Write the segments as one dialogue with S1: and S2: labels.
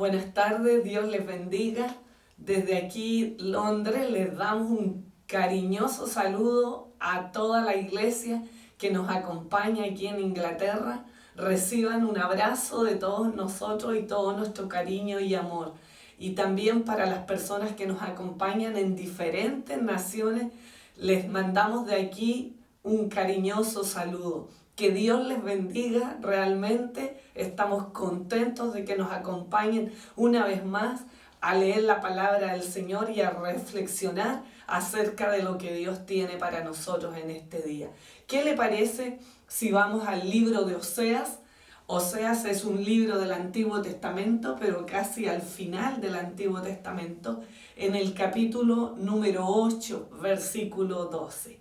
S1: Buenas tardes, Dios les bendiga. Desde aquí, Londres, les damos un cariñoso saludo a toda la iglesia que nos acompaña aquí en Inglaterra. Reciban un abrazo de todos nosotros y todo nuestro cariño y amor. Y también para las personas que nos acompañan en diferentes naciones, les mandamos de aquí un cariñoso saludo. Que Dios les bendiga realmente. Estamos contentos de que nos acompañen una vez más a leer la palabra del Señor y a reflexionar acerca de lo que Dios tiene para nosotros en este día. ¿Qué le parece si vamos al libro de Oseas? Oseas es un libro del Antiguo Testamento, pero casi al final del Antiguo Testamento, en el capítulo número 8, versículo 12.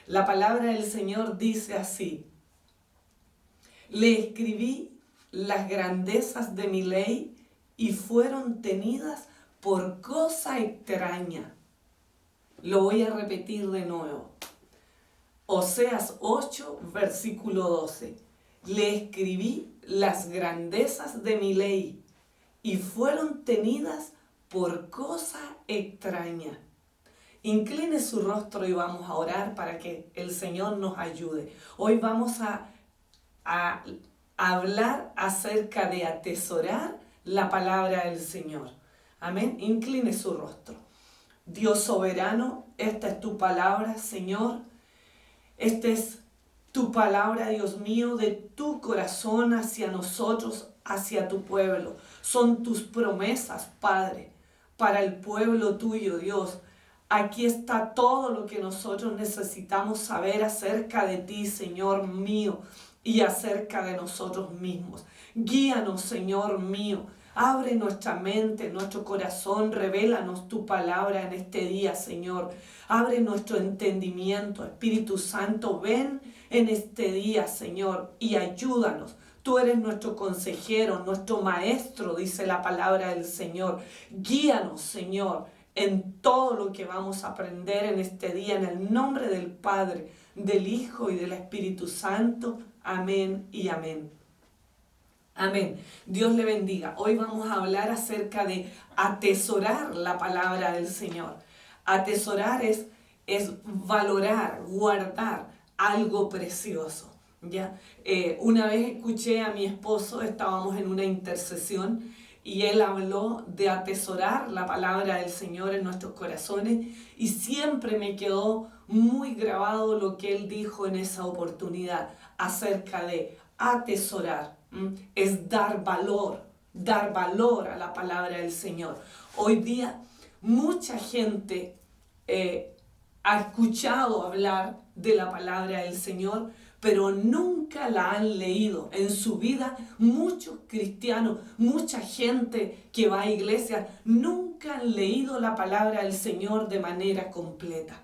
S1: La palabra del Señor dice así: le escribí las grandezas de mi ley y fueron tenidas por cosa extraña. Lo voy a repetir de nuevo. Oseas 8, versículo 12. Le escribí las grandezas de mi ley y fueron tenidas por cosa extraña. Incline su rostro y vamos a orar para que el Señor nos ayude. Hoy vamos a hablar acerca de atesorar la palabra del Señor. Amén. Incline su rostro. Dios soberano, esta es tu palabra, Señor. Esta es tu palabra, Dios mío, de tu corazón hacia nosotros, hacia tu pueblo. Son tus promesas, Padre, para el pueblo tuyo, Dios. Aquí está todo lo que nosotros necesitamos saber acerca de ti, Señor mío, y acerca de nosotros mismos. Guíanos, Señor mío. Abre nuestra mente, nuestro corazón, revélanos tu palabra en este día, Señor. Abre nuestro entendimiento, Espíritu Santo, ven en este día, Señor, y ayúdanos. Tú eres nuestro consejero, nuestro maestro, dice la palabra del Señor. Guíanos, Señor, en todo lo que vamos a aprender en este día, en el nombre del Padre, del Hijo y del Espíritu Santo. Amén y amén. Amén. Dios le bendiga. Hoy vamos a hablar acerca de atesorar la palabra del Señor. Atesorar es valorar, guardar algo precioso. ¿Ya? Una vez escuché a mi esposo, estábamos en una intercesión y él habló de atesorar la palabra del Señor en nuestros corazones y siempre me quedó muy grabado lo que él dijo en esa oportunidad acerca de atesorar. Es dar valor a la palabra del Señor. Hoy día mucha gente ha escuchado hablar de la palabra del Señor, pero nunca la han leído. En su vida, muchos cristianos, mucha gente que va a iglesia, nunca han leído la palabra del Señor de manera completa.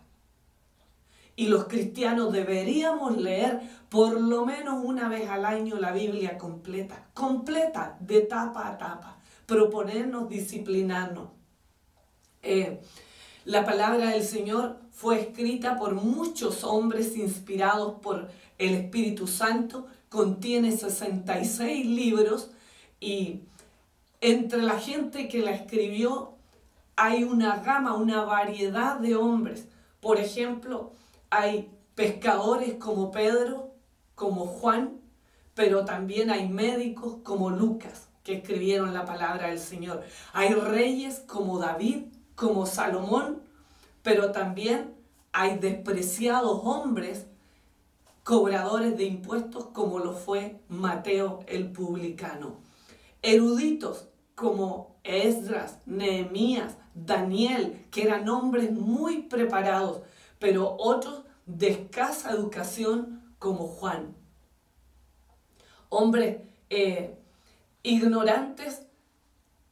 S1: Y los cristianos deberíamos leer por lo menos una vez al año la Biblia completa, de tapa a tapa, proponernos disciplinarnos. La palabra del Señor fue escrita por muchos hombres inspirados por el Espíritu Santo, contiene 66 libros y entre la gente que la escribió hay una gama, una variedad de hombres. Por ejemplo, hay pescadores como Pedro, como Juan, pero también hay médicos como Lucas que escribieron la palabra del Señor. Hay reyes como David, como Salomón, pero también hay despreciados hombres, cobradores de impuestos como lo fue Mateo el publicano. Eruditos como Esdras, Nehemías, Daniel, que eran hombres muy preparados, pero otros de escasa educación como Juan. Hombres ignorantes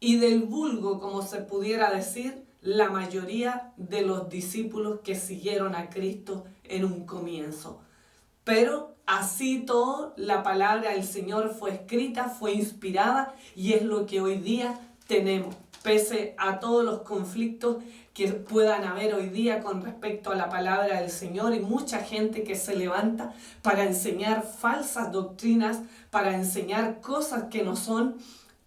S1: y del vulgo, como se pudiera decir, la mayoría de los discípulos que siguieron a Cristo en un comienzo. Pero así todo, la palabra del Señor fue escrita, fue inspirada y es lo que hoy día tenemos. Pese a todos los conflictos que puedan haber hoy día con respecto a la palabra del Señor y mucha gente que se levanta para enseñar falsas doctrinas, para enseñar cosas que no son,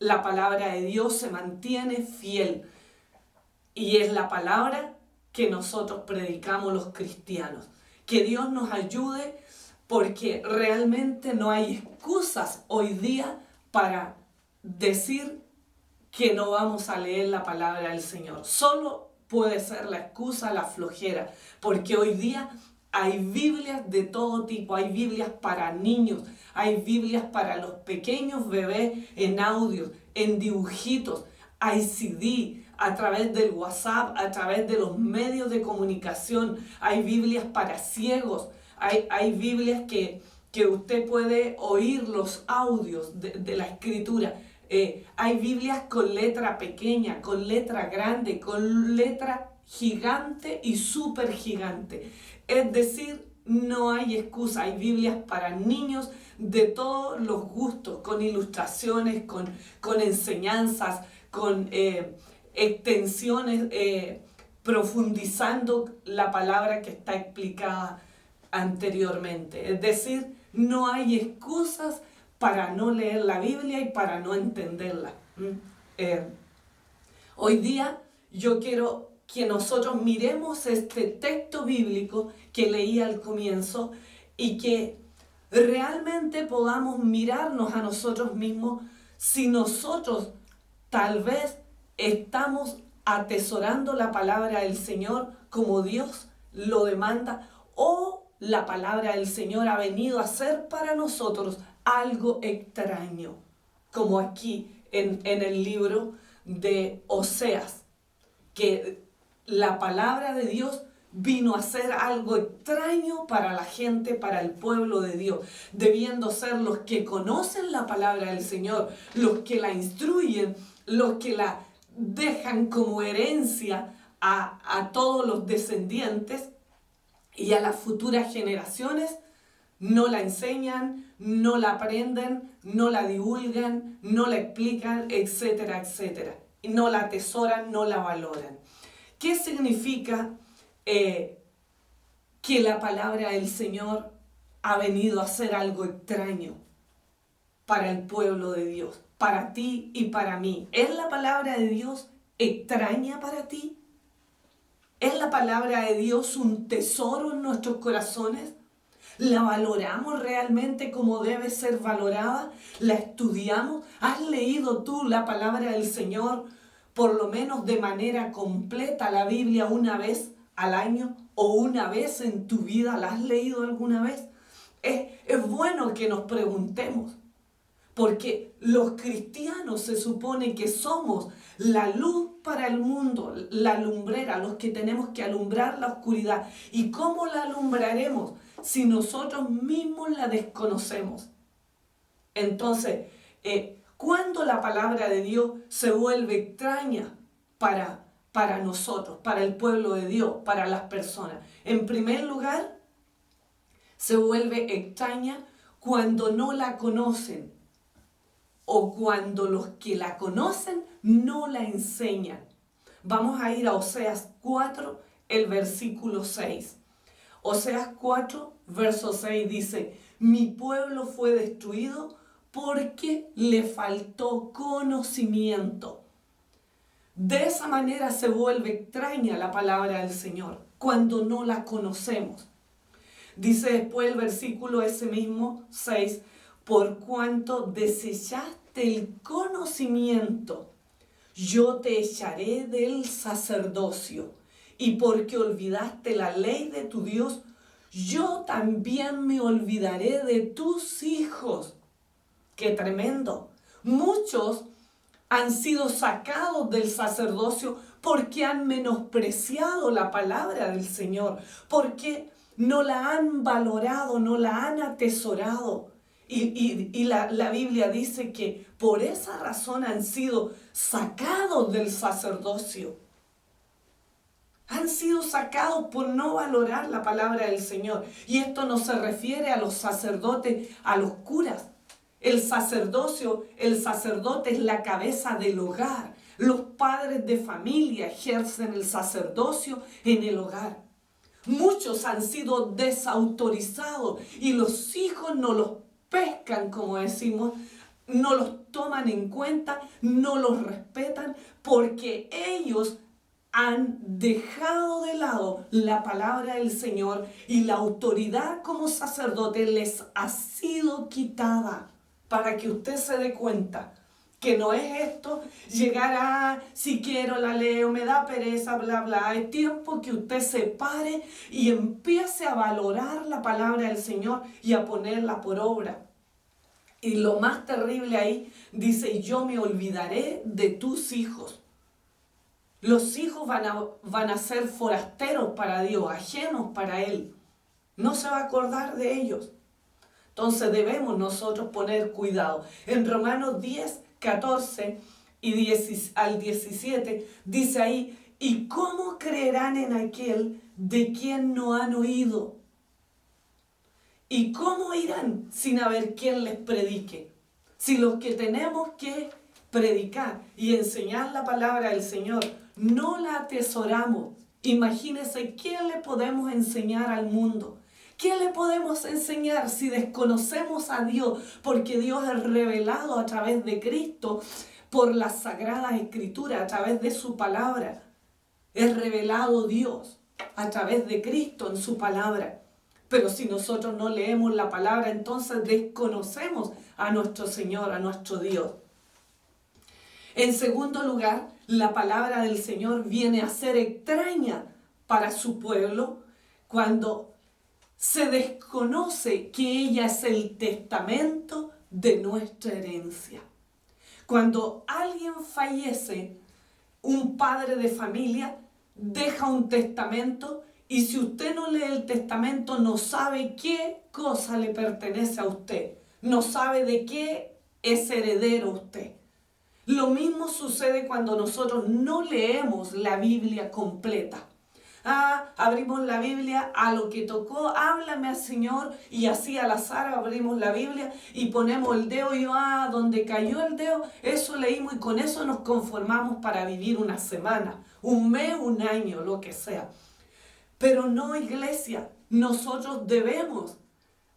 S1: la palabra de Dios se mantiene fiel. Y es la palabra que nosotros predicamos los cristianos. Que Dios nos ayude, porque realmente no hay excusas hoy día para decir que no vamos a leer la palabra del Señor. Solo puede ser la excusa la flojera, porque hoy día hay Biblias de todo tipo. Hay Biblias para niños, hay Biblias para los pequeños bebés en audios, en dibujitos, hay CD, a través del WhatsApp, a través de los medios de comunicación. Hay Biblias para ciegos, hay Biblias que usted puede oír los audios de la escritura. Hay Biblias con letra pequeña, con letra grande, con letra gigante y súper gigante. Es decir, no hay excusa. Hay Biblias para niños de todos los gustos, con ilustraciones, con enseñanzas, con extensiones, profundizando la palabra que está explicada anteriormente. Es decir, no hay excusas para no leer la Biblia y para no entenderla. Hoy día yo quiero que nosotros miremos este texto bíblico que leí al comienzo y que realmente podamos mirarnos a nosotros mismos si nosotros tal vez estamos atesorando la palabra del Señor como Dios lo demanda, o la palabra del Señor ha venido a ser para nosotros algo extraño, como aquí en el libro de Oseas, que la palabra de Dios vino a ser algo extraño para la gente, para el pueblo de Dios, debiendo ser los que conocen la palabra del Señor, los que la instruyen, los que la dejan como herencia a todos los descendientes y a las futuras generaciones. No la enseñan, no la aprenden, no la divulgan, no la explican, etcétera, etcétera. No la atesoran, no la valoran. ¿Qué significa que la palabra del Señor ha venido a ser algo extraño para el pueblo de Dios, para ti y para mí? ¿Es la palabra de Dios extraña para ti? ¿Es la palabra de Dios un tesoro en nuestros corazones? ¿La valoramos realmente como debe ser valorada? ¿La estudiamos? ¿Has leído tú la palabra del Señor por lo menos de manera completa, la Biblia, una vez al año o una vez en tu vida? ¿La has leído alguna vez? Es bueno que nos preguntemos, porque los cristianos se supone que somos la luz para el mundo, la lumbrera, los que tenemos que alumbrar la oscuridad. ¿Y cómo la alumbraremos si nosotros mismos la desconocemos? Entonces, ¿cuándo la palabra de Dios se vuelve extraña para nosotros, para el pueblo de Dios, para las personas? En primer lugar, se vuelve extraña cuando no la conocen, o cuando los que la conocen no la enseñan. Vamos a ir a Oseas 4, el versículo 6. Oseas 4, verso 6 dice: mi pueblo fue destruido porque le faltó conocimiento. De esa manera se vuelve extraña la palabra del Señor, cuando no la conocemos. Dice después el versículo ese mismo 6: por cuanto desechaste el conocimiento, yo te echaré del sacerdocio, y porque olvidaste la ley de tu Dios, yo también me olvidaré de tus hijos. ¡Qué tremendo! Muchos han sido sacados del sacerdocio porque han menospreciado la palabra del Señor, porque no la han valorado, no la han atesorado. Y la Biblia dice que por esa razón han sido sacados del sacerdocio. Han sido sacados por no valorar la palabra del Señor. Y esto no se refiere a los sacerdotes, a los curas. El sacerdote es la cabeza del hogar. Los padres de familia ejercen el sacerdocio en el hogar. Muchos han sido desautorizados y los hijos no los pescan, como decimos, no los toman en cuenta, no los respetan, porque ellos han dejado de lado la palabra del Señor y la autoridad como sacerdote les ha sido quitada. Para que usted se dé cuenta que no es esto llegar a, si quiero la leo, me da pereza, bla, bla. Es tiempo que usted se pare y empiece a valorar la palabra del Señor y a ponerla por obra. Y lo más terrible ahí, dice, yo me olvidaré de tus hijos. Los hijos van a ser forasteros para Dios, ajenos para Él. No se va a acordar de ellos. Entonces debemos nosotros poner cuidado. En Romanos 10, 14 al 17 dice ahí, ¿y cómo creerán en aquel de quien no han oído? ¿Y cómo irán sin haber quien les predique? Si los que tenemos que predicar y enseñar la palabra del Señor no la atesoramos, imagínense qué le podemos enseñar al mundo. ¿Qué le podemos enseñar si desconocemos a Dios? Porque Dios es revelado a través de Cristo por las sagradas escrituras, a través de su palabra. Es revelado Dios a través de Cristo en su palabra. Pero si nosotros no leemos la palabra, entonces desconocemos a nuestro Señor, a nuestro Dios. En segundo lugar, la palabra del Señor viene a ser extraña para su pueblo cuando se desconoce que ella es el testamento de nuestra herencia. Cuando alguien fallece, un padre de familia deja un testamento y si usted no lee el testamento no sabe qué cosa le pertenece a usted, no sabe de qué es heredero usted. Lo mismo sucede cuando nosotros no leemos la Biblia completa. Abrimos la Biblia a lo que tocó, háblame al Señor, y así al azar abrimos la Biblia y ponemos el dedo y donde cayó el dedo, eso leímos y con eso nos conformamos para vivir una semana, un mes, un año, lo que sea. Pero no, iglesia, nosotros debemos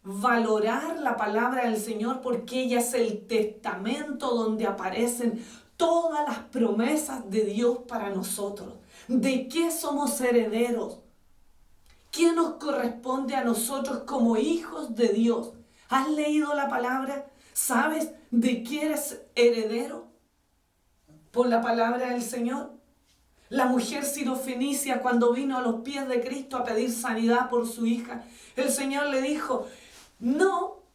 S1: valorar la palabra del Señor porque ella es el testamento donde aparecen todas las promesas de Dios para nosotros. ¿De qué somos herederos? ¿Qué nos corresponde a nosotros como hijos de Dios? ¿Has leído la palabra? ¿Sabes de qué eres heredero? Por la palabra del Señor. La mujer sirofenicia, cuando vino a los pies de Cristo a pedir sanidad por su hija, el Señor le dijo, no,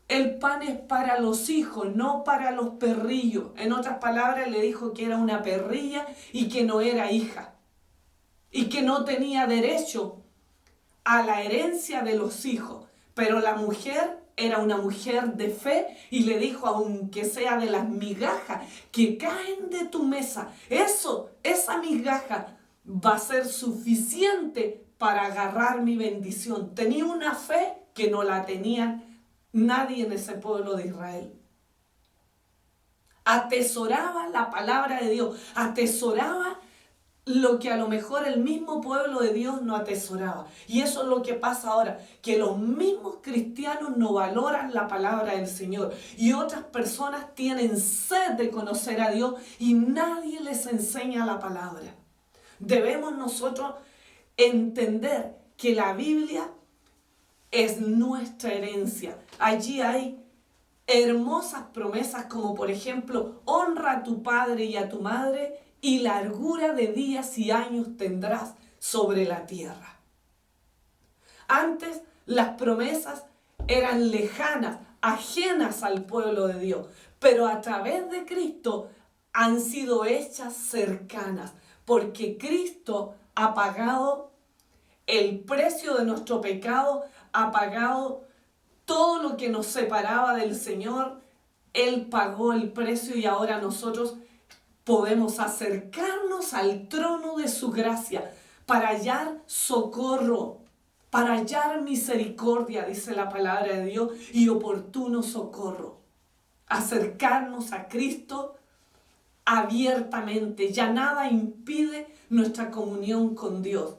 S1: el pan es para los hijos, no para los perrillos. En otras palabras, le dijo que era una perrilla y que no era hija. Y que no tenía derecho a la herencia de los hijos. Pero la mujer era una mujer de fe y le dijo, aunque sea de las migajas que caen de tu mesa, esa migaja va a ser suficiente para agarrar mi bendición. Tenía una fe que no la tenía nadie en ese pueblo de Israel. Atesoraba la palabra de Dios, atesoraba lo que a lo mejor el mismo pueblo de Dios no atesoraba. Y eso es lo que pasa ahora, que los mismos cristianos no valoran la palabra del Señor. Y otras personas tienen sed de conocer a Dios y nadie les enseña la palabra. Debemos nosotros entender que la Biblia es nuestra herencia. Allí hay hermosas promesas como por ejemplo, honra a tu padre y a tu madre y largura de días y años tendrás sobre la tierra. Antes las promesas eran lejanas, ajenas al pueblo de Dios, pero a través de Cristo han sido hechas cercanas, porque Cristo ha pagado el precio de nuestro pecado, ha pagado todo lo que nos separaba del Señor. Él pagó el precio y ahora nosotros podemos acercarnos al trono de su gracia para hallar socorro, para hallar misericordia, dice la palabra de Dios, y oportuno socorro. Acercarnos a Cristo abiertamente, ya nada impide nuestra comunión con Dios.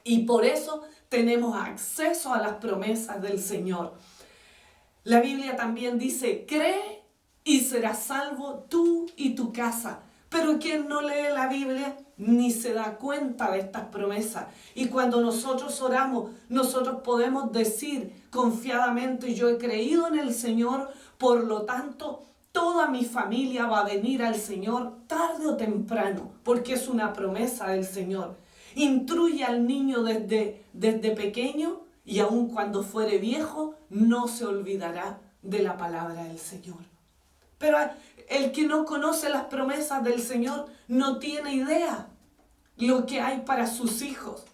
S1: Y por eso tenemos acceso a las promesas del Señor. La Biblia también dice, cree y serás salvo tú y tu casa. Pero quien no lee la Biblia ni se da cuenta de estas promesas. Y cuando nosotros oramos, nosotros podemos decir confiadamente: yo he creído en el Señor, por lo tanto, toda mi familia va a venir al Señor tarde o temprano, porque es una promesa del Señor. Instruye al niño desde pequeño, y aun cuando fuere viejo, no se olvidará de la palabra del Señor. Pero el que no conoce las promesas del Señor no tiene idea lo que hay para sus hijos.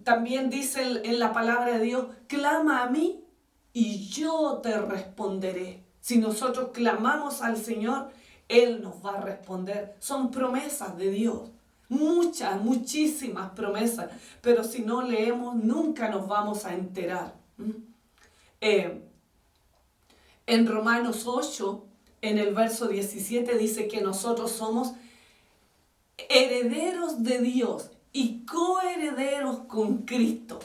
S1: También dice en la palabra de Dios: clama a mí y yo te responderé. Si nosotros clamamos al Señor, Él nos va a responder. Son promesas de Dios. Muchas, muchísimas promesas. Pero si no leemos, nunca nos vamos a enterar. En Romanos 8, en el verso 17, dice que nosotros somos herederos de Dios y coherederos con Cristo.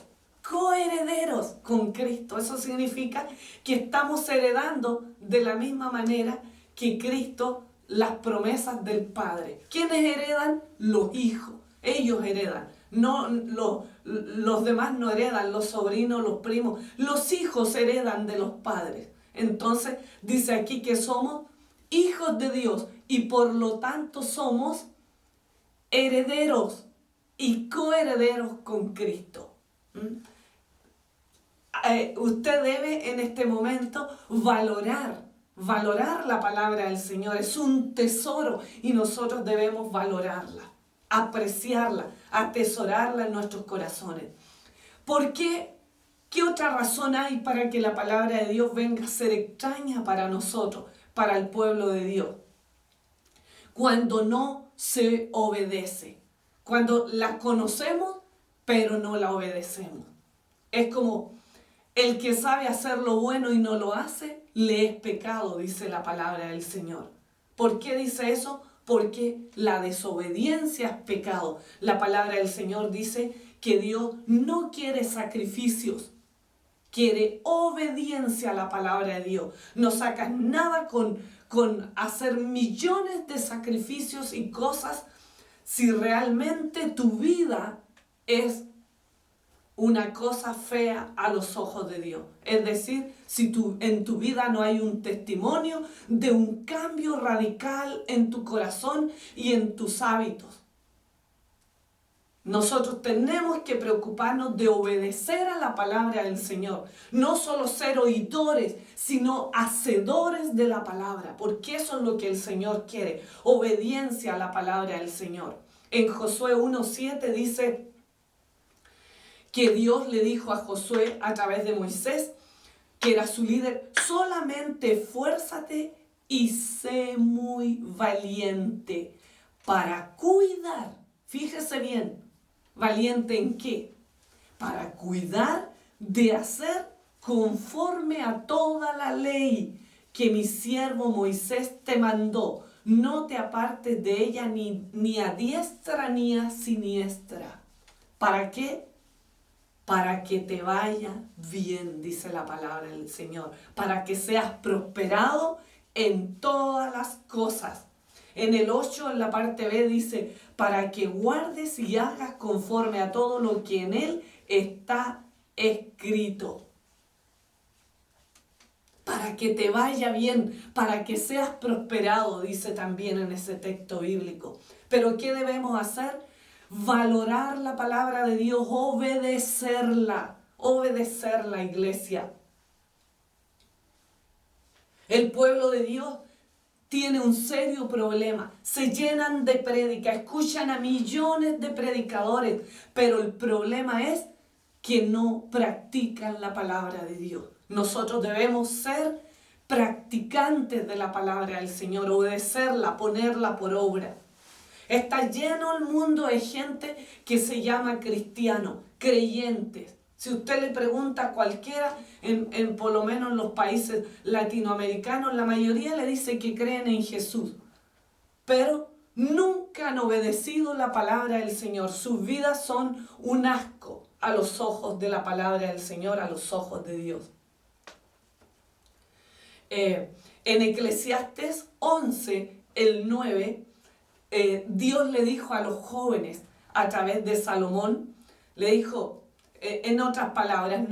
S1: Coherederos con Cristo. Eso significa que estamos heredando de la misma manera que Cristo las promesas del Padre. ¿Quiénes heredan? Los hijos. Ellos heredan. No, los demás no heredan, los sobrinos, los primos. Los hijos heredan de los padres. Entonces dice aquí que somos hijos de Dios y por lo tanto somos herederos y coherederos con Cristo. Usted debe en este momento valorar la palabra del Señor. Es un tesoro y nosotros debemos valorarla, apreciarla, atesorarla en nuestros corazones. ¿Por qué? ¿Qué otra razón hay para que la palabra de Dios venga a ser extraña para nosotros, para el pueblo de Dios? Cuando no se obedece, cuando la conocemos pero no la obedecemos. Es como el que sabe hacer lo bueno y no lo hace, le es pecado, dice la palabra del Señor. ¿Por qué dice eso? Porque la desobediencia es pecado. La palabra del Señor dice que Dios no quiere sacrificios, quiere obediencia a la palabra de Dios. No sacas nada con hacer millones de sacrificios y cosas si realmente tu vida es una cosa fea a los ojos de Dios. Es decir, si en tu vida no hay un testimonio de un cambio radical en tu corazón y en tus hábitos. Nosotros tenemos que preocuparnos de obedecer a la palabra del Señor. No solo ser oidores, sino hacedores de la palabra. Porque eso es lo que el Señor quiere. Obediencia a la palabra del Señor. En Josué 1:7 dice que Dios le dijo a Josué a través de Moisés, que era su líder: solamente esfuérzate y sé muy valiente para cuidar. Fíjese bien. ¿Valiente en qué? Para cuidar de hacer conforme a toda la ley que mi siervo Moisés te mandó. No te apartes de ella ni a diestra ni a siniestra. ¿Para qué? Para que te vaya bien, dice la palabra del Señor. Para que seas prosperado en todas las cosas. En el 8, en la parte B, dice: para que guardes y hagas conforme a todo lo que en él está escrito. Para que te vaya bien, para que seas prosperado, dice también en ese texto bíblico. Pero ¿qué debemos hacer? Valorar la palabra de Dios, obedecerla, iglesia. El pueblo de Dios tiene un serio problema. Se llenan de prédica, escuchan a millones de predicadores, pero el problema es que no practican la palabra de Dios. Nosotros debemos ser practicantes de la palabra del Señor, obedecerla, ponerla por obra. Está lleno el mundo de gente que se llama cristiano, creyentes. Si usted le pregunta a cualquiera, por lo menos en los países latinoamericanos, la mayoría le dice que creen en Jesús. Pero nunca han obedecido la palabra del Señor. Sus vidas son un asco a los ojos de la palabra del Señor, a los ojos de Dios. En Eclesiastés 11, el 9, Dios le dijo a los jóvenes a través de Salomón, le dijo, en otras palabras,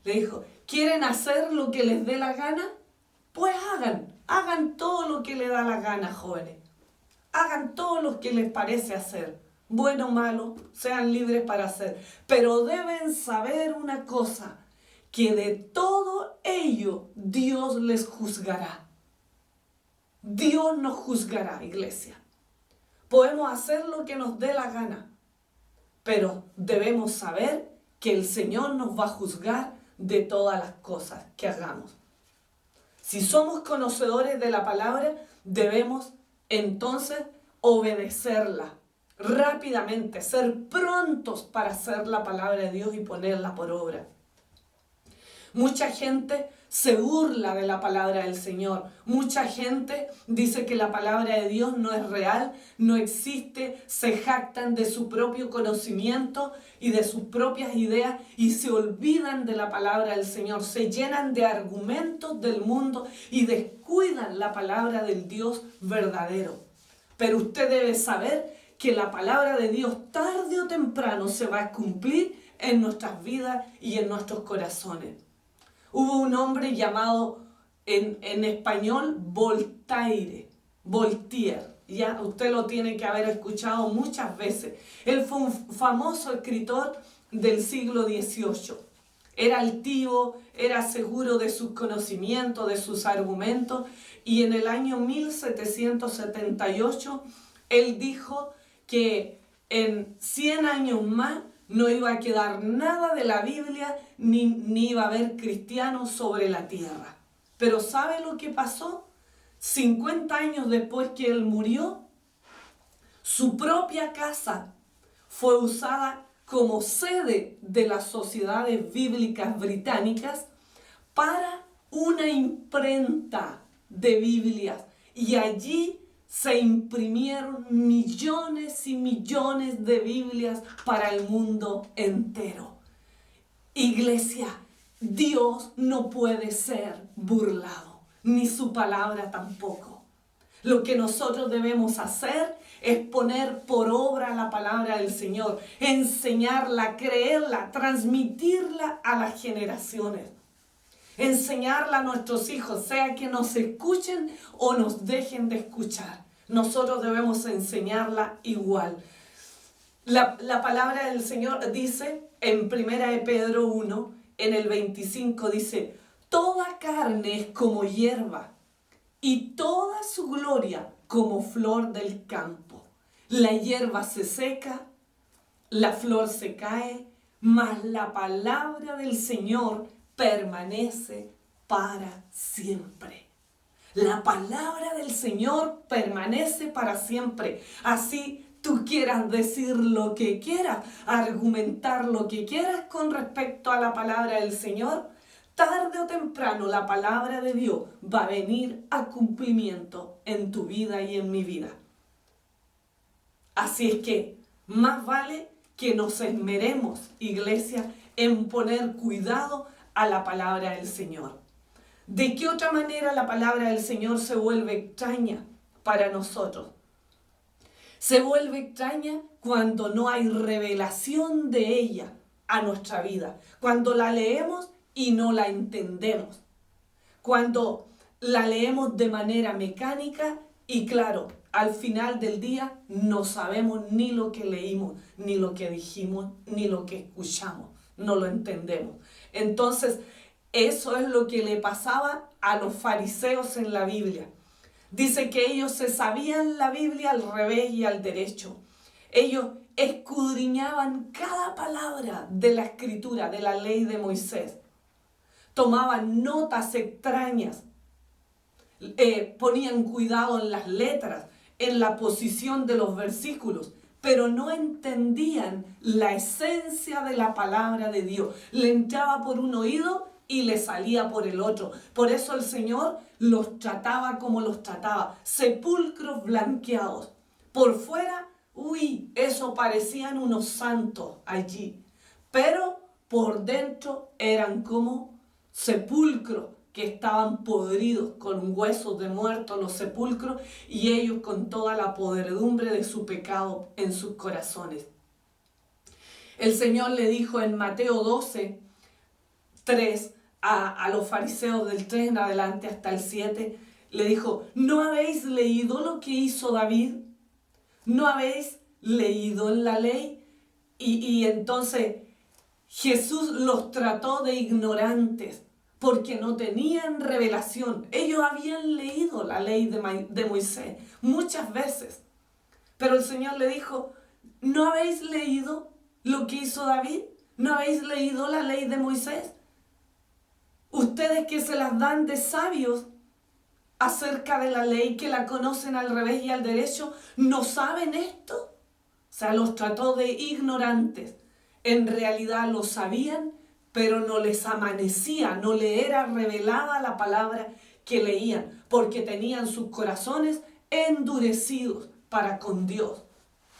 S1: le dijo, ¿quieren hacer lo que les dé la gana? Pues hagan todo lo que les da la gana, jóvenes. Hagan todo lo que les parece hacer, bueno o malo, sean libres para hacer. Pero deben saber una cosa, que de todo ello Dios les juzgará. Dios nos juzgará, iglesia. Podemos hacer lo que nos dé la gana, pero debemos saber que el Señor nos va a juzgar de todas las cosas que hagamos. Si somos conocedores de la palabra, debemos entonces obedecerla rápidamente, ser prontos para hacer la palabra de Dios y ponerla por obra. Mucha gente se burla de la palabra del Señor. Mucha gente dice que la palabra de Dios no es real, no existe, se jactan de su propio conocimiento y de sus propias ideas y se olvidan de la palabra del Señor, se llenan de argumentos del mundo y descuidan la palabra del Dios verdadero. Pero usted debe saber que la palabra de Dios tarde o temprano se va a cumplir en nuestras vidas y en nuestros corazones. Hubo un hombre llamado en español Voltaire, ya usted lo tiene que haber escuchado muchas veces. Él fue un famoso escritor del siglo XVIII. Era altivo, era seguro de sus conocimientos, de sus argumentos, y en el año 1778 él dijo que en 100 años más no iba a quedar nada de la Biblia, ni iba a haber cristianos sobre la tierra. Pero ¿sabe lo que pasó? 50 años después que él murió, su propia casa fue usada como sede de las sociedades bíblicas británicas para una imprenta de Biblias. Y allí se imprimieron millones y millones de Biblias para el mundo entero. Iglesia, Dios no puede ser burlado, ni su palabra tampoco. Lo que nosotros debemos hacer es poner por obra la palabra del Señor, enseñarla, creerla, transmitirla a las generaciones. Enseñarla a nuestros hijos, sea que nos escuchen o nos dejen de escuchar. Nosotros debemos enseñarla igual. La palabra del Señor dice en 1 de Pedro 1, en el 25, dice: toda carne es como hierba, y toda su gloria como flor del campo. La hierba se seca, la flor se cae, mas la palabra del Señor permanece para siempre. La palabra del Señor permanece para siempre. Así tú quieras decir lo que quieras, argumentar lo que quieras con respecto a la palabra del Señor, tarde o temprano la palabra de Dios va a venir a cumplimiento en tu vida y en mi vida. Así es que más vale que nos esmeremos, iglesia, en poner cuidado a la palabra del Señor. ¿De qué otra manera la palabra del Señor se vuelve extraña para nosotros? Se vuelve extraña cuando no hay revelación de ella a nuestra vida, cuando la leemos y no la entendemos, cuando la leemos de manera mecánica y claro, al final del día no sabemos ni lo que leímos, ni lo que dijimos, ni lo que escuchamos, no lo entendemos. Entonces, eso es lo que le pasaba a los fariseos en la Biblia. Dice que ellos se sabían la Biblia al revés y al derecho. Ellos escudriñaban cada palabra de la escritura, de la ley de Moisés. Tomaban notas extrañas. Ponían cuidado en las letras, en la posición de los versículos, pero no entendían la esencia de la palabra de Dios. Le entraba por un oído y le salía por el otro. Por eso el Señor los trataba como los trataba, sepulcros blanqueados. Por fuera, eso parecían unos santos allí, pero por dentro eran como sepulcros que estaban podridos con huesos de muertos en los sepulcros y ellos con toda la podredumbre de su pecado en sus corazones. El Señor le dijo en Mateo 12, 3 a los fariseos del 3 en adelante hasta el 7, le dijo: ¿no habéis leído lo que hizo David? ¿No habéis leído en la ley? Y entonces Jesús los trató de ignorantes porque no tenían revelación. Ellos habían leído la ley de Moisés muchas veces, pero el Señor le dijo: ¿no habéis leído lo que hizo David? ¿No habéis leído la ley de Moisés? Ustedes que se las dan de sabios acerca de la ley, que la conocen al revés y al derecho, ¿no saben esto? O sea, los trató de ignorantes. En realidad lo sabían, pero no les amanecía, no le era revelada la palabra que leían, porque tenían sus corazones endurecidos para con Dios.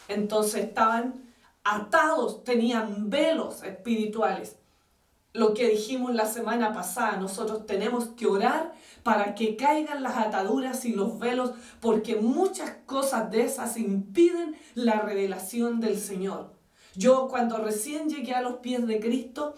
S1: Entonces estaban atados, tenían velos espirituales. Lo que dijimos la semana pasada, nosotros tenemos que orar para que caigan las ataduras y los velos, porque muchas cosas de esas impiden la revelación del Señor. Yo cuando recién llegué a los pies de Cristo,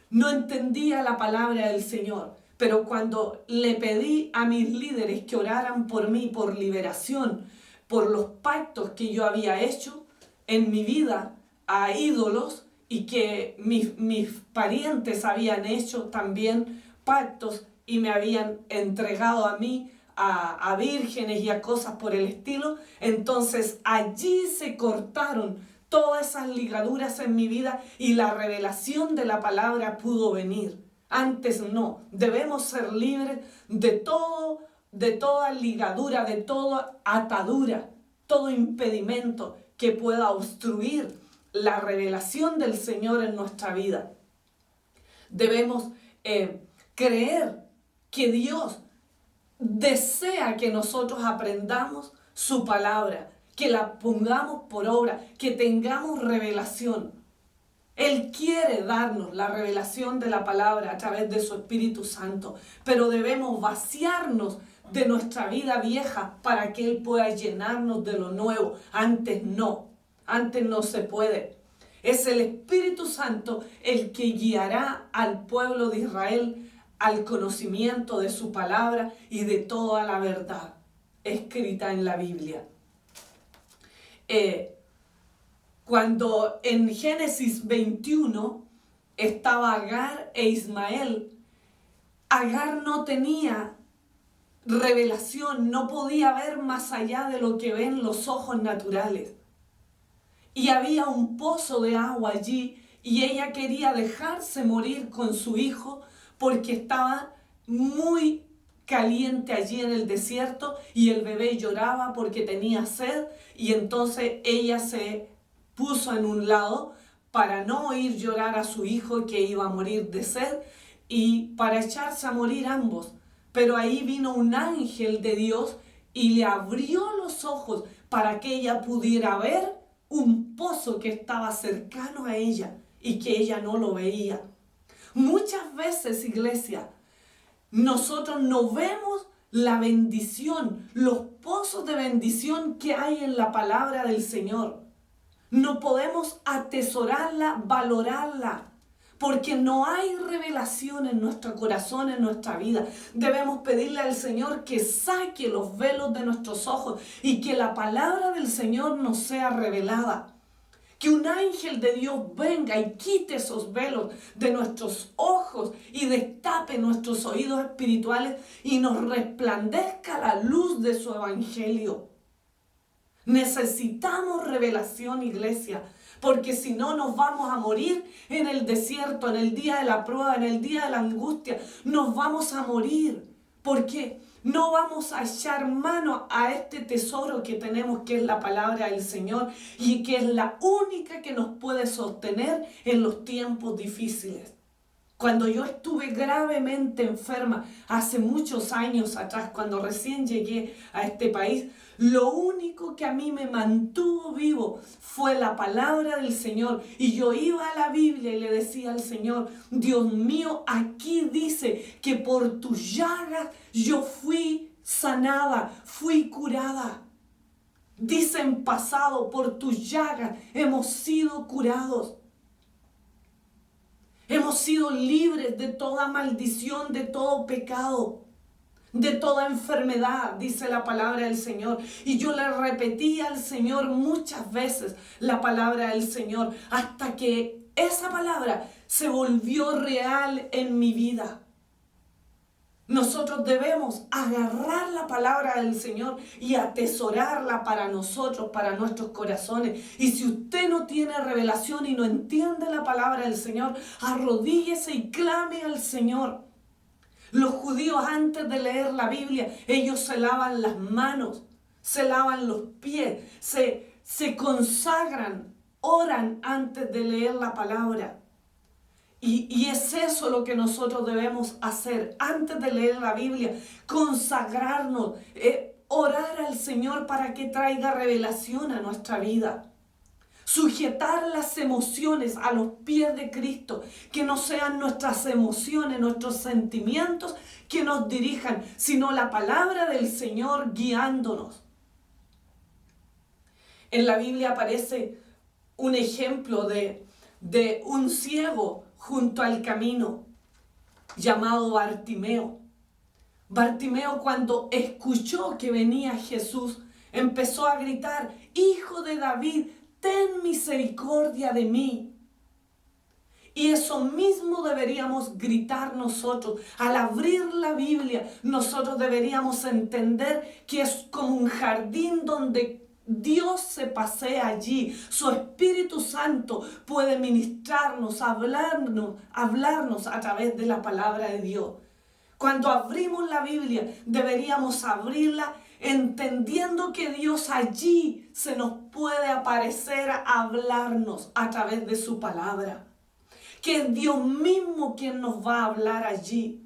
S1: no entendía la palabra del Señor, pero cuando le pedí a mis líderes que oraran por mí, por liberación, por los pactos que yo había hecho en mi vida a ídolos, y que mis parientes habían hecho también pactos y me habían entregado a mí a vírgenes y a cosas por el estilo, entonces allí se cortaron todas esas ligaduras en mi vida y la revelación de la palabra pudo venir. Antes no, debemos ser libres de todo, de toda ligadura, de toda atadura, todo impedimento que pueda obstruir la revelación del Señor en nuestra vida. Debemos creer que Dios desea que nosotros aprendamos su palabra, que la pongamos por obra, que tengamos revelación. Él quiere darnos la revelación de la palabra a través de su Espíritu Santo, pero debemos vaciarnos de nuestra vida vieja para que Él pueda llenarnos de lo nuevo. Antes no se puede. Es el Espíritu Santo el que guiará al pueblo de Israel al conocimiento de su palabra y de toda la verdad escrita en la Biblia. Cuando en Génesis 21 estaba Agar e Ismael, Agar no tenía revelación, no podía ver más allá de lo que ven los ojos naturales. Y había un pozo de agua allí y ella quería dejarse morir con su hijo porque estaba muy caliente allí en el desierto y el bebé lloraba porque tenía sed, y entonces ella se puso en un lado para no oír llorar a su hijo que iba a morir de sed y para echarse a morir ambos. Pero ahí vino un ángel de Dios y le abrió los ojos para que ella pudiera ver un pozo que estaba cercano a ella y que ella no lo veía. Muchas veces, iglesia, nosotros no vemos la bendición, los pozos de bendición que hay en la palabra del Señor. No podemos atesorarla, valorarla, porque no hay revelación en nuestro corazón, en nuestra vida. Debemos pedirle al Señor que saque los velos de nuestros ojos y que la palabra del Señor nos sea revelada. Que un ángel de Dios venga y quite esos velos de nuestros ojos y destape nuestros oídos espirituales y nos resplandezca la luz de su evangelio. Necesitamos revelación, iglesia, porque si no nos vamos a morir en el desierto, en el día de la prueba, en el día de la angustia. Nos vamos a morir porque no vamos a echar mano a este tesoro que tenemos, que es la palabra del Señor y que es la única que nos puede sostener en los tiempos difíciles. Cuando yo estuve gravemente enferma, hace muchos años atrás, cuando recién llegué a este país, lo único que a mí me mantuvo vivo fue la palabra del Señor. Y yo iba a la Biblia y le decía al Señor: Dios mío, aquí dice que por tus llagas yo fui sanada, fui curada. Dice en pasado, por tus llagas hemos sido curados. Hemos sido libres de toda maldición, de todo pecado, de toda enfermedad, dice la palabra del Señor. Y yo le repetí al Señor muchas veces la palabra del Señor, hasta que esa palabra se volvió real en mi vida. Nosotros debemos agarrar la palabra del Señor y atesorarla para nosotros, para nuestros corazones. Y si usted no tiene revelación y no entiende la palabra del Señor, arrodíllese y clame al Señor. Los judíos, antes de leer la Biblia, ellos se lavan las manos, se lavan los pies, se consagran, oran antes de leer la palabra. Y es eso lo que nosotros debemos hacer antes de leer la Biblia: consagrarnos, orar al Señor para que traiga revelación a nuestra vida. Sujetar las emociones a los pies de Cristo, que no sean nuestras emociones, nuestros sentimientos que nos dirijan, sino la palabra del Señor guiándonos. En la Biblia aparece un ejemplo de un ciego junto al camino, llamado Bartimeo. Bartimeo, cuando escuchó que venía Jesús, empezó a gritar: Hijo de David, ten misericordia de mí. Y eso mismo deberíamos gritar nosotros. Al abrir la Biblia, nosotros deberíamos entender que es como un jardín donde Dios se pasea allí. Su Espíritu Santo puede ministrarnos, hablarnos a través de la palabra de Dios. Cuando abrimos la Biblia, deberíamos abrirla entendiendo que Dios allí se nos puede aparecer a hablarnos a través de su palabra. Que es Dios mismo quien nos va a hablar allí.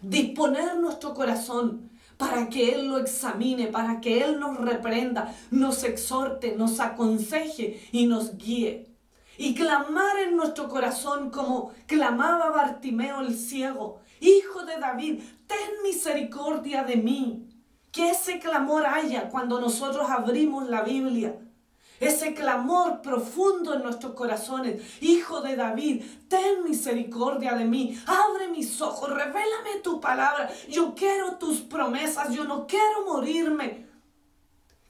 S1: Disponer nuestro corazón para que Él lo examine, para que Él nos reprenda, nos exhorte, nos aconseje y nos guíe. Y clamar en nuestro corazón como clamaba Bartimeo el ciego: Hijo de David, ten misericordia de mí. Que ese clamor haya cuando nosotros abrimos la Biblia. Ese clamor profundo en nuestros corazones: Hijo de David, ten misericordia de mí. Abre mis ojos, revélame tu palabra. Yo quiero tus promesas, yo no quiero morirme.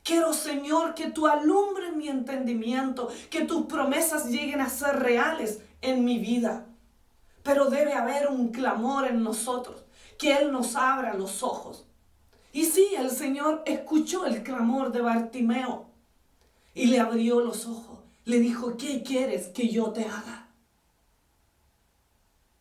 S1: Quiero, Señor, que tú alumbres mi entendimiento, que tus promesas lleguen a ser reales en mi vida. Pero debe haber un clamor en nosotros, que Él nos abra los ojos. Y sí, el Señor escuchó el clamor de Bartimeo y le abrió los ojos. Le dijo: ¿qué quieres que yo te haga?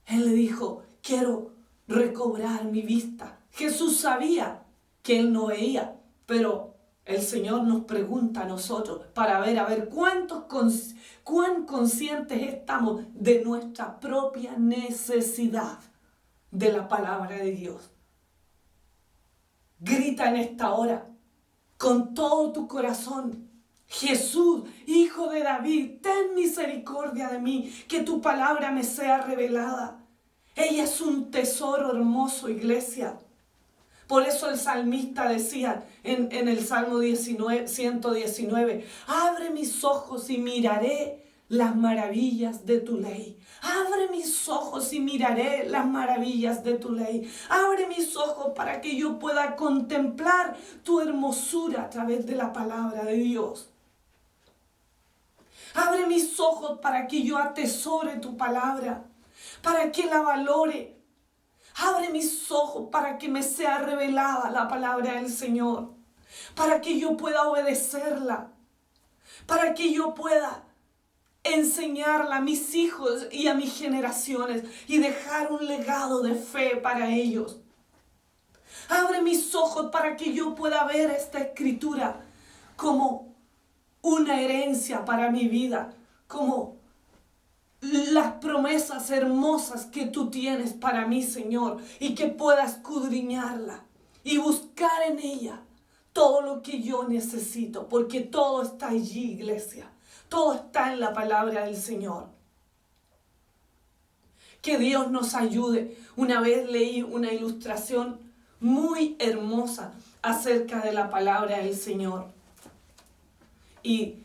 S1: Él le dijo: quiero recobrar mi vista. Jesús sabía que él no veía, pero el Señor nos pregunta a nosotros para ver cuán conscientes estamos de nuestra propia necesidad de la palabra de Dios. Grita en esta hora con todo tu corazón: Jesús, Hijo de David, ten misericordia de mí, que tu palabra me sea revelada. Ella es un tesoro hermoso, iglesia. Por eso el salmista decía en el Salmo 119: abre mis ojos y miraré las maravillas de tu ley. Abre mis ojos y miraré las maravillas de tu ley. Abre mis ojos para que yo pueda contemplar tu hermosura a través de la palabra de Dios. Abre mis ojos para que yo atesore tu palabra, para que la valore. Abre mis ojos para que me sea revelada la palabra del Señor, para que yo pueda obedecerla, para que yo pueda enseñarla a mis hijos y a mis generaciones y dejar un legado de fe para ellos. Abre mis ojos para que yo pueda ver esta escritura como una herencia para mi vida, como las promesas hermosas que tú tienes para mí, Señor, y que pueda escudriñarla y buscar en ella todo lo que yo necesito, porque todo está allí, iglesia. Todo está en la palabra del Señor. Que Dios nos ayude. Una vez leí una ilustración muy hermosa acerca de la palabra del Señor. Y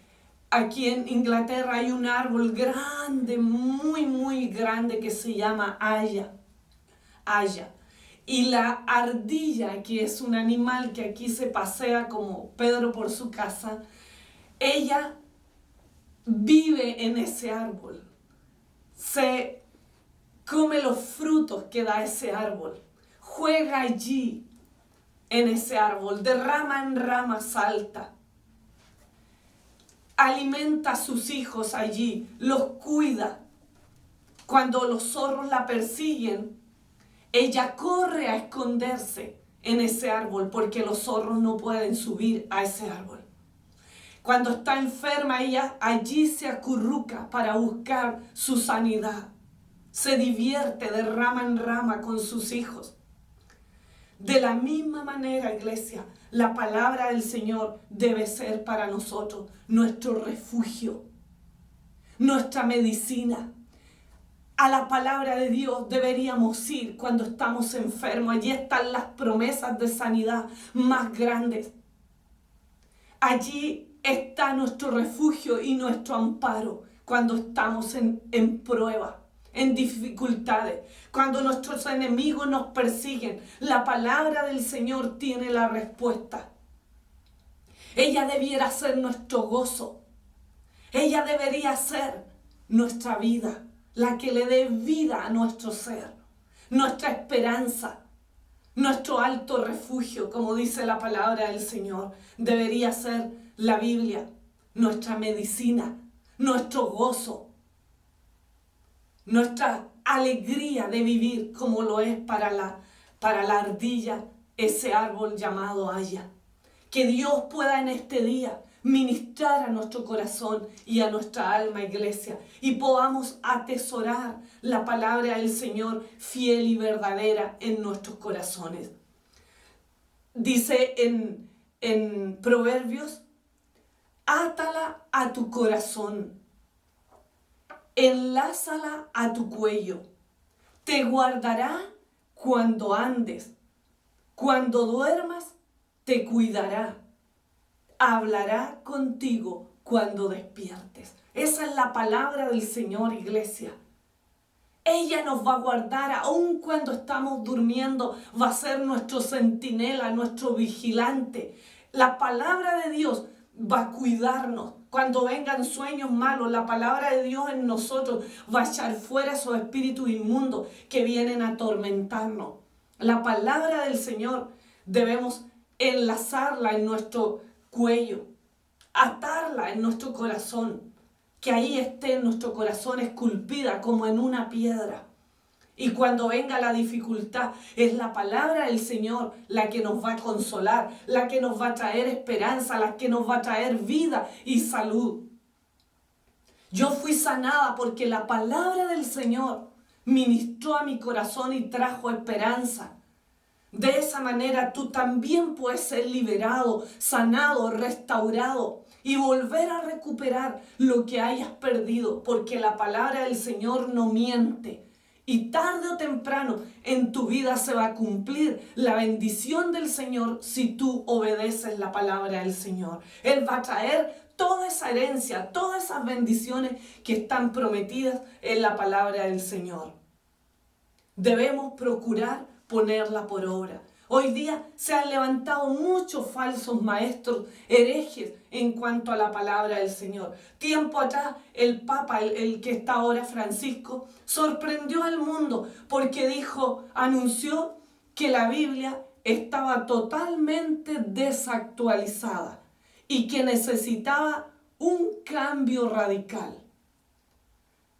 S1: aquí en Inglaterra hay un árbol grande, muy grande, que se llama haya. Y la ardilla, que es un animal que aquí se pasea como Pedro por su casa, ella vive en ese árbol. Se come los frutos que da ese árbol. Juega allí en ese árbol. De rama en rama salta. Alimenta a sus hijos allí. Los cuida. Cuando los zorros la persiguen, ella corre a esconderse en ese árbol porque los zorros no pueden subir a ese árbol. Cuando está enferma, ella allí se acurruca para buscar su sanidad. Se divierte de rama en rama con sus hijos. De la misma manera, iglesia, la palabra del Señor debe ser para nosotros nuestro refugio, nuestra medicina. A la palabra de Dios deberíamos ir cuando estamos enfermos. Allí están las promesas de sanidad más grandes. Allí está nuestro refugio y nuestro amparo cuando estamos en prueba, en dificultades, cuando nuestros enemigos nos persiguen. La palabra del Señor tiene la respuesta. Ella debiera ser nuestro gozo. Ella debería ser nuestra vida, la que le dé vida a nuestro ser, nuestra esperanza, nuestro alto refugio, como dice la palabra del Señor. Debería ser la Biblia, nuestra medicina, nuestro gozo, nuestra alegría de vivir, como lo es para la ardilla ese árbol llamado haya. Que Dios pueda en este día ministrar a nuestro corazón y a nuestra alma, iglesia, y podamos atesorar la palabra del Señor fiel y verdadera en nuestros corazones. Dice en Proverbios: átala a tu corazón, enlázala a tu cuello, te guardará cuando andes, cuando duermas te cuidará, hablará contigo cuando despiertes. Esa es la palabra del Señor, iglesia. Ella nos va a guardar aun cuando estamos durmiendo, va a ser nuestro centinela, nuestro vigilante. La palabra de Dios va a cuidarnos. Cuando vengan sueños malos, la palabra de Dios en nosotros va a echar fuera esos espíritus inmundos que vienen a atormentarnos. La palabra del Señor debemos enlazarla en nuestro cuello, atarla en nuestro corazón, que ahí esté en nuestro corazón esculpida como en una piedra. Y cuando venga la dificultad, es la palabra del Señor la que nos va a consolar, la que nos va a traer esperanza, la que nos va a traer vida y salud. Yo fui sanada porque la palabra del Señor ministró a mi corazón y trajo esperanza. De esa manera tú también puedes ser liberado, sanado, restaurado y volver a recuperar lo que hayas perdido, porque la palabra del Señor no miente. Y tarde o temprano en tu vida se va a cumplir la bendición del Señor si tú obedeces la palabra del Señor. Él va a traer toda esa herencia, todas esas bendiciones que están prometidas en la palabra del Señor. Debemos procurar ponerla por obra. Hoy día se han levantado muchos falsos maestros, herejes en cuanto a la palabra del Señor. Tiempo atrás el Papa, el que está ahora, Francisco, sorprendió al mundo porque anunció que la Biblia estaba totalmente desactualizada y que necesitaba un cambio radical.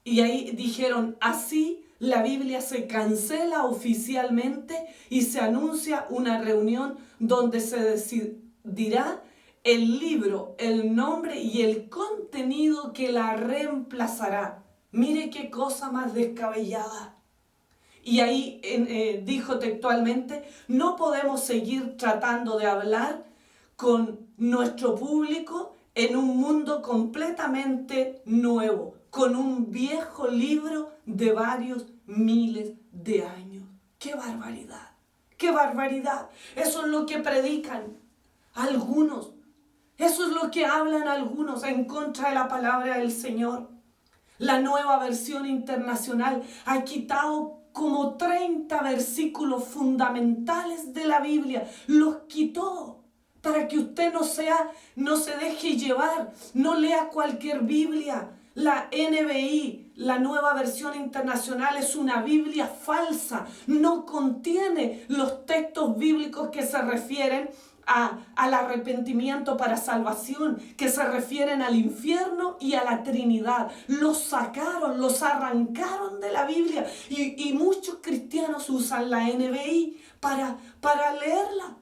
S1: Y ahí dijeron: así la Biblia se cancela oficialmente y se anuncia una reunión donde se decidirá el libro, el nombre y el contenido que la reemplazará. Mire qué cosa más descabellada. Y ahí dijo textualmente, no podemos seguir tratando de hablar con nuestro público en un mundo completamente nuevo, con un viejo libro de varios miles de años. ¡Qué barbaridad! ¡Qué barbaridad! Eso es lo que predican algunos. Eso es lo que hablan algunos en contra de la palabra del Señor. La Nueva Versión Internacional ha quitado como 30 versículos fundamentales de la Biblia. Los quitó para que usted no se deje llevar, no lea cualquier Biblia. La NBI, la Nueva Versión Internacional, es una Biblia falsa. No contiene los textos bíblicos que se refieren al arrepentimiento para salvación, que se refieren al infierno y a la Trinidad. Los sacaron, los arrancaron de la Biblia y muchos cristianos usan la NBI para leerla.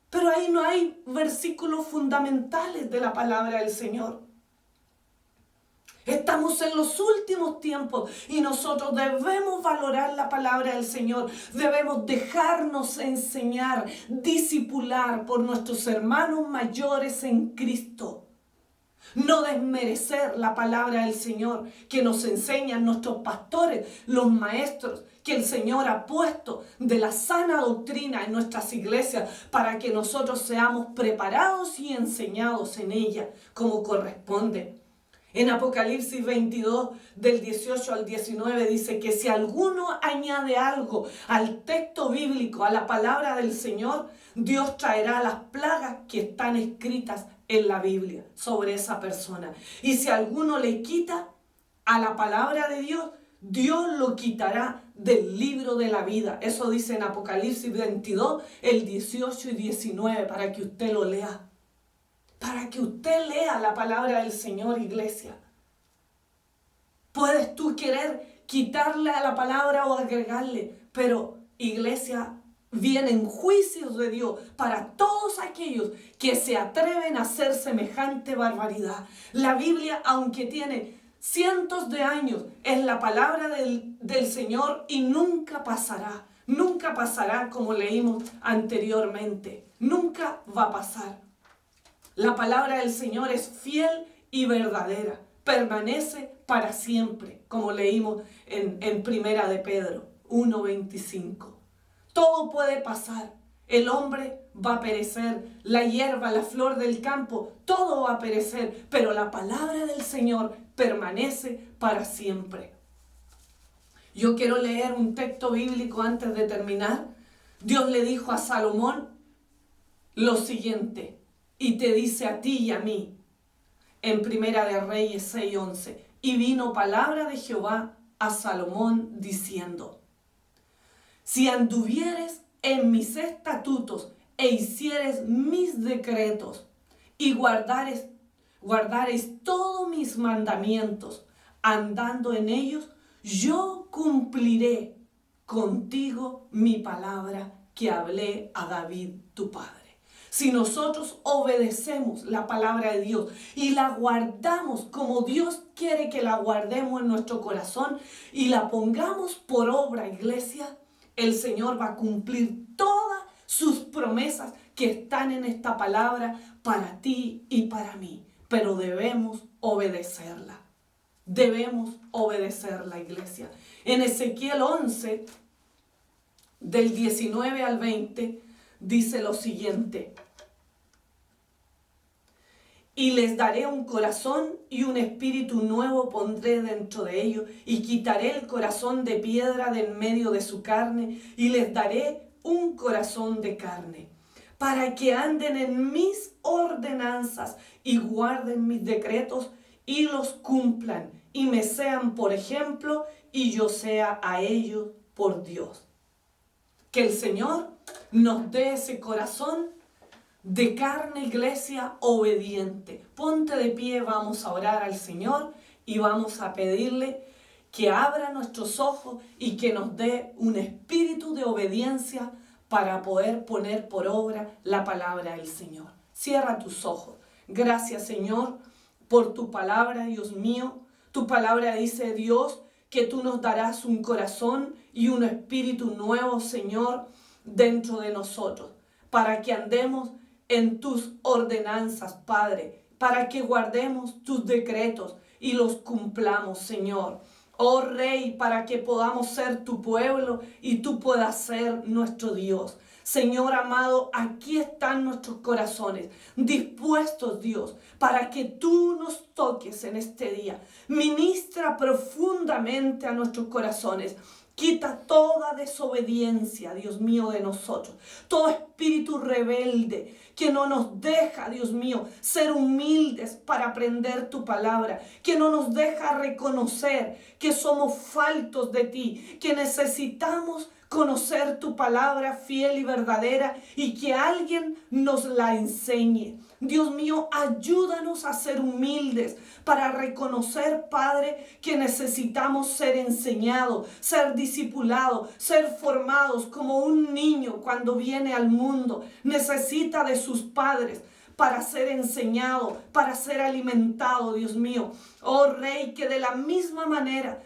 S1: Pero ahí no hay versículos fundamentales de la palabra del Señor. Estamos en los últimos tiempos y nosotros debemos valorar la palabra del Señor. Debemos dejarnos enseñar, discipular por nuestros hermanos mayores en Cristo. No desmerecer la palabra del Señor que nos enseñan nuestros pastores, los maestros que el Señor ha puesto de la sana doctrina en nuestras iglesias para que nosotros seamos preparados y enseñados en ella como corresponde. En Apocalipsis 22, del 18 al 19, dice que si alguno añade algo al texto bíblico, a la palabra del Señor, Dios traerá las plagas que están escritas en la Biblia sobre esa persona. Y si alguno le quita a la palabra de Dios, Dios lo quitará del libro de la vida. Eso dice en Apocalipsis 22, el 18 y 19, para que usted lo lea. Para que usted lea la palabra del Señor, iglesia. Puedes tú querer quitarle a la palabra o agregarle, pero, iglesia, vienen juicios de Dios para todos aquellos que se atreven a hacer semejante barbaridad. La Biblia, aunque tiene cientos de años, es la palabra del Señor y nunca pasará. Nunca pasará como leímos anteriormente. Nunca va a pasar. La palabra del Señor es fiel y verdadera, permanece para siempre, como leímos en Primera de Pedro 1:25. Todo puede pasar, el hombre va a perecer, la hierba, la flor del campo, todo va a perecer, pero la palabra del Señor permanece para siempre. Yo quiero leer un texto bíblico antes de terminar. Dios le dijo a Salomón lo siguiente. Y te dice a ti y a mí, en Primera de Reyes 6:11, y vino palabra de Jehová a Salomón diciendo, si anduvieres en mis estatutos e hicieres mis decretos y guardares todos mis mandamientos, andando en ellos, yo cumpliré contigo mi palabra que hablé a David tu padre. Si nosotros obedecemos la palabra de Dios y la guardamos como Dios quiere que la guardemos en nuestro corazón y la pongamos por obra, iglesia, el Señor va a cumplir todas sus promesas que están en esta palabra para ti y para mí. Pero debemos obedecerla. Debemos obedecerla, iglesia. En Ezequiel 11, del 19 al 20, dice lo siguiente. Y les daré un corazón y un espíritu nuevo pondré dentro de ellos, y quitaré el corazón de piedra de en medio de su carne, y les daré un corazón de carne, para que anden en mis ordenanzas y guarden mis decretos y los cumplan, y me sean por ejemplo, y yo sea a ellos por Dios. Que el Señor nos dé ese corazón de carne, iglesia, obediente. Ponte de pie, vamos a orar al Señor y vamos a pedirle que abra nuestros ojos y que nos dé un espíritu de obediencia para poder poner por obra la palabra del Señor. Cierra tus ojos. Gracias, Señor, por tu palabra, Dios mío. Tu palabra dice, Dios, que tú nos darás un corazón y un espíritu nuevo, Señor, dentro de nosotros, para que andemos en tus ordenanzas, Padre, para que guardemos tus decretos y los cumplamos, Señor. Oh Rey, para que podamos ser tu pueblo y tú puedas ser nuestro Dios. Señor amado, aquí están nuestros corazones, dispuestos, Dios, para que tú nos toques en este día. Ministra profundamente a nuestros corazones. Quita toda desobediencia, Dios mío, de nosotros. Todo espíritu rebelde que no nos deja, Dios mío, ser humildes para aprender tu palabra. Que no nos deja reconocer que somos faltos de ti. Que necesitamos conocer tu palabra fiel y verdadera y que alguien nos la enseñe. Dios mío, ayúdanos a ser humildes para reconocer, Padre, que necesitamos ser enseñados, ser discipulados, ser formados como un niño cuando viene al mundo. Necesita de sus padres para ser enseñado, para ser alimentado, Dios mío. Oh Rey, que de la misma manera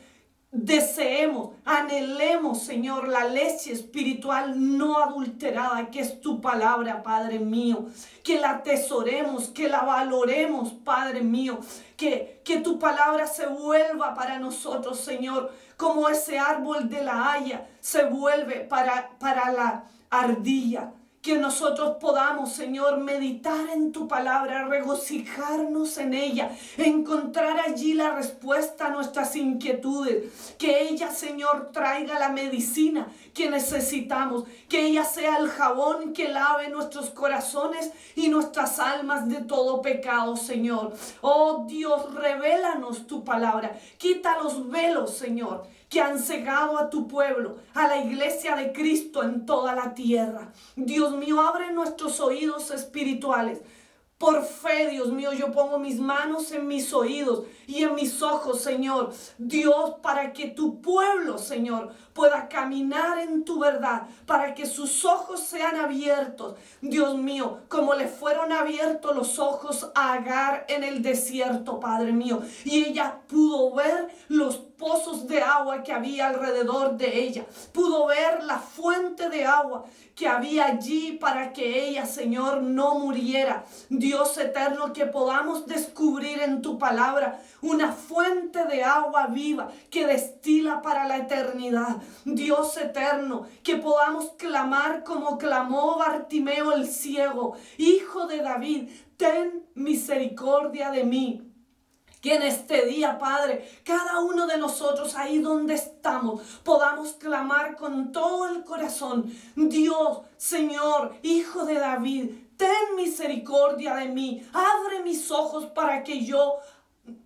S1: deseemos, anhelemos, Señor, la leche espiritual no adulterada, que es tu palabra, Padre mío. Que la atesoremos, que la valoremos, Padre mío. Que tu palabra se vuelva para nosotros, Señor, como ese árbol de la haya se vuelve para la ardilla. Que nosotros podamos, Señor, meditar en tu palabra, regocijarnos en ella, encontrar allí la respuesta a nuestras inquietudes. Que ella, Señor, traiga la medicina que necesitamos. Que ella sea el jabón que lave nuestros corazones y nuestras almas de todo pecado, Señor. Oh Dios, revélanos tu palabra. Quita los velos, Señor, que han cegado a tu pueblo, a la iglesia de Cristo en toda la tierra. Dios mío, abre nuestros oídos espirituales. Por fe, Dios mío, yo pongo mis manos en mis oídos y en mis ojos, Señor. Dios, para que tu pueblo, Señor, pueda caminar en tu verdad, para que sus ojos sean abiertos. Dios mío, como le fueron abiertos los ojos a Agar en el desierto, Padre mío. Y ella pudo ver los pozos de agua que había alrededor de ella. Pudo ver la fuente de agua que había allí para que ella, Señor, no muriera. Dios eterno, que podamos descubrir en tu palabra una fuente de agua viva que destila para la eternidad. Dios eterno, que podamos clamar como clamó Bartimeo el ciego: Hijo de David, ten misericordia de mí. Que en este día, Padre, cada uno de nosotros ahí donde estamos, podamos clamar con todo el corazón: Dios, Señor, Hijo de David, ten misericordia de mí. Abre mis ojos para que yo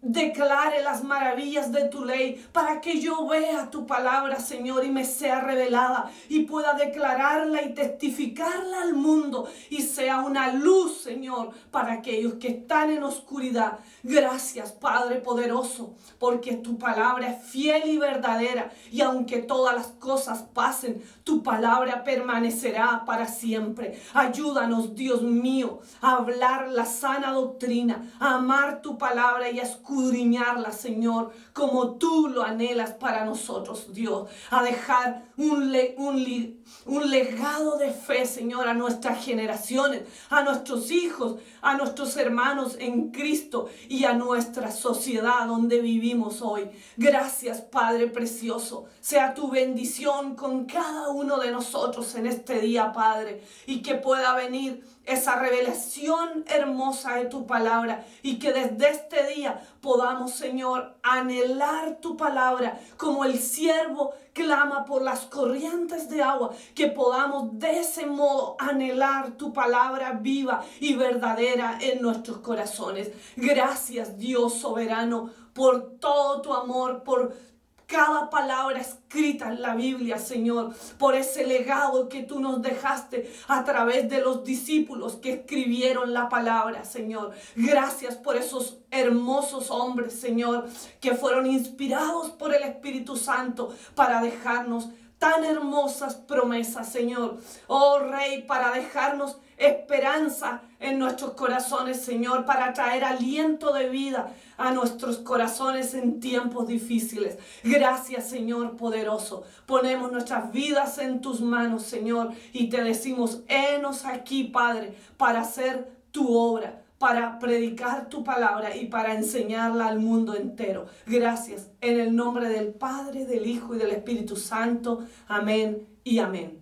S1: declare las maravillas de tu ley, para que yo vea tu palabra, Señor, y me sea revelada y pueda declararla y testificarla al mundo y sea una luz, Señor, para aquellos que están en oscuridad. Gracias, Padre poderoso, porque tu palabra es fiel y verdadera, y aunque todas las cosas pasen, tu palabra permanecerá para siempre. Ayúdanos, Dios mío, a hablar la sana doctrina, a amar tu palabra y a escudriñarla, Señor, como tú lo anhelas para nosotros, Dios. A dejar un legado de fe, Señor, a nuestras generaciones, a nuestros hijos, a nuestros hermanos en Cristo y a nuestra sociedad donde vivimos hoy. Gracias, Padre precioso. Sea tu bendición con cada uno de nosotros en este día, Padre, y que pueda venir esa revelación hermosa de tu palabra y que desde este día podamos, Señor, anhelar tu palabra como el siervo clama por las corrientes de agua, que podamos de ese modo anhelar tu palabra viva y verdadera en nuestros corazones. Gracias, Dios soberano, por todo tu amor, por cada palabra escrita en la Biblia, Señor, por ese legado que tú nos dejaste a través de los discípulos que escribieron la palabra, Señor. Gracias por esos hermosos hombres, Señor, que fueron inspirados por el Espíritu Santo para dejarnos tan hermosas promesas, Señor. Oh Rey, para dejarnos esperanza en nuestros corazones, Señor, para traer aliento de vida a nuestros corazones en tiempos difíciles. Gracias, Señor poderoso. Ponemos nuestras vidas en tus manos, Señor, y te decimos, henos aquí, Padre, para hacer tu obra, para predicar tu palabra y para enseñarla al mundo entero. Gracias, en el nombre del Padre, del Hijo y del Espíritu Santo. Amén y amén.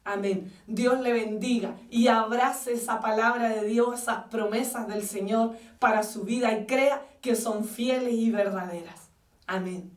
S1: Amén. Dios le bendiga y abrace esa palabra de Dios, esas promesas del Señor para su vida y crea que son fieles y verdaderas. Amén.